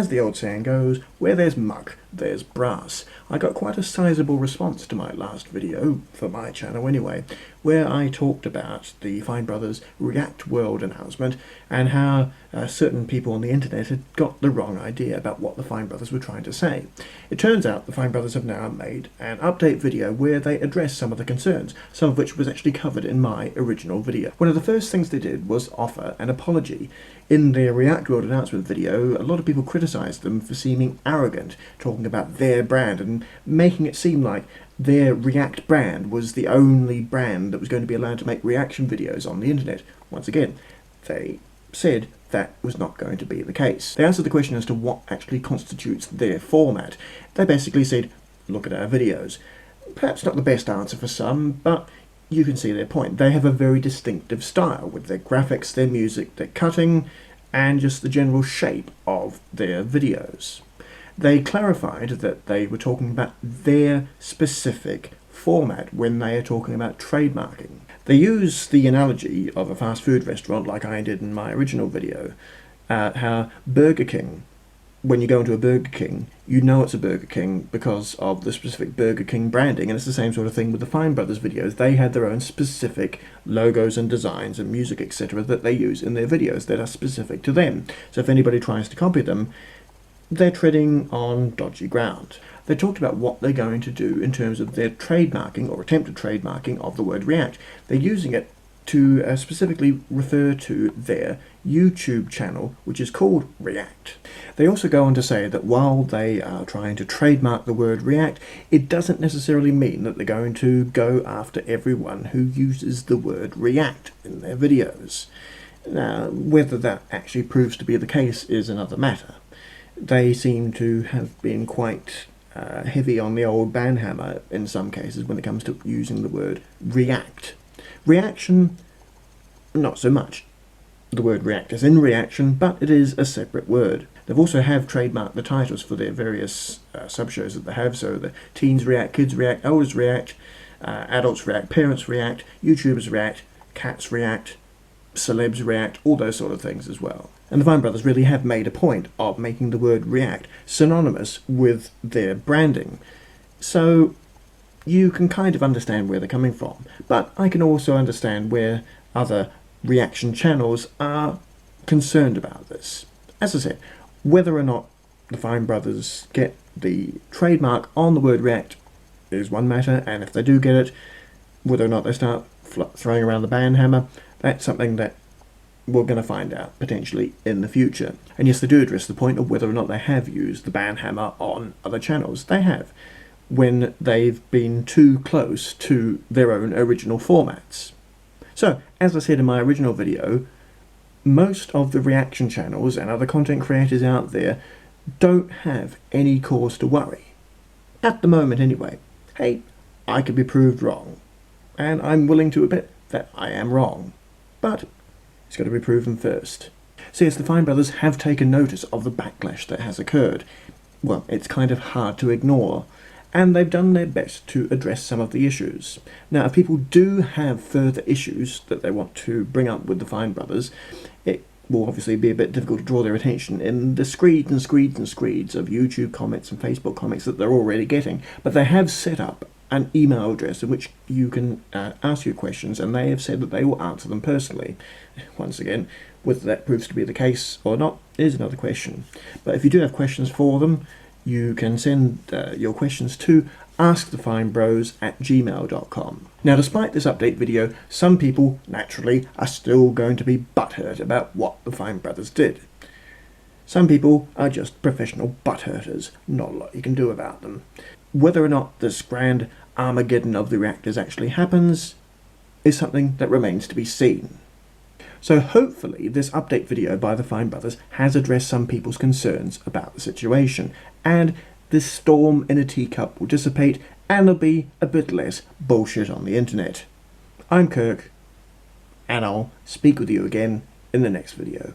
as the old saying goes, where there's muck, there's brass. I got quite a sizable response to my last video, for my channel anyway, where I talked about the Fine Brothers Reactworld announcement and how certain people on the internet had got the wrong idea about what the Fine Brothers were trying to say. It turns out the Fine Brothers have now made an update video where they address some of the concerns, some of which was actually covered in my original video. One of the first things they did was offer an apology. In their Reactworld announcement video, a lot of people criticised them for seeming arrogant, talking about their brand and making it seem like their React brand was the only brand that was going to be allowed to make reaction videos on the internet. Once again, they said that was not going to be the case. They answered the question as to what actually constitutes their format. They basically said, look at our videos. Perhaps not the best answer for some, but you can see their point. They have a very distinctive style with their graphics, their music, their cutting, and just the general shape of their videos. They clarified that they were talking about their specific format when they are talking about trademarking. They use the analogy of a fast food restaurant like I did in my original video, how Burger King, when you go into a Burger King, you know it's a Burger King because of the specific Burger King branding, and it's the same sort of thing with the Fine Brothers videos. They had their own specific logos and designs and music, etc. that they use in their videos that are specific to them. So if anybody tries to copy them, they're treading on dodgy ground. They talked about what they're going to do in terms of their trademarking or attempted trademarking of the word react. They're using it to specifically refer to their YouTube channel, which is called React. They also go on to say that while they are trying to trademark the word react, it doesn't necessarily mean that they're going to go after everyone who uses the word react in their videos. Now, whether that actually proves to be the case is another matter. They seem to have been quite heavy on the old banhammer in some cases when it comes to using the word react. Reaction, not so much. The word react is in reaction, but it is a separate word. They've also trademarked the titles for their various sub-shows that they have, so the teens react, kids react, elders react, adults react, parents react, YouTubers react, cats react, celebs react, all those sort of things as well. And the Fine Brothers really have made a point of making the word react synonymous with their branding. So you can kind of understand where they're coming from, but I can also understand where other reaction channels are concerned about this. As I said, whether or not the Fine Brothers get the trademark on the word react is one matter, and if they do get it, whether or not they start throwing around the banhammer, that's something that we're going to find out potentially in the future. And yes, they do address the point of whether or not they have used the banhammer on other channels. They have, when they've been too close to their own original formats. So, as I said in my original video, most of the reaction channels and other content creators out there don't have any cause to worry. At the moment anyway. Hey, I could be proved wrong. And I'm willing to admit that I am wrong. But it's got to be proven first. So yes, the Fine Brothers have taken notice of the backlash that has occurred. Well, it's kind of hard to ignore. And they've done their best to address some of the issues. Now, if people do have further issues that they want to bring up with the Fine Brothers, it will obviously be a bit difficult to draw their attention in the screeds and screeds and screeds of YouTube comments and Facebook comments that they're already getting. But they have set up an email address in which you can ask your questions, and they have said that they will answer them personally. Once again, whether that proves to be the case or not is another question. But if you do have questions for them, you can send your questions to askthefinebros@gmail.com. Now, despite this update video, some people, naturally, are still going to be butthurt about what the Fine Brothers did. Some people are just professional butthurters, not a lot you can do about them. Whether or not this grand Armageddon of the reactors actually happens is something that remains to be seen. So hopefully this update video by the Fine Brothers has addressed some people's concerns about the situation, and this storm in a teacup will dissipate and there'll be a bit less bullshit on the internet. I'm Kirk, and I'll speak with you again in the next video.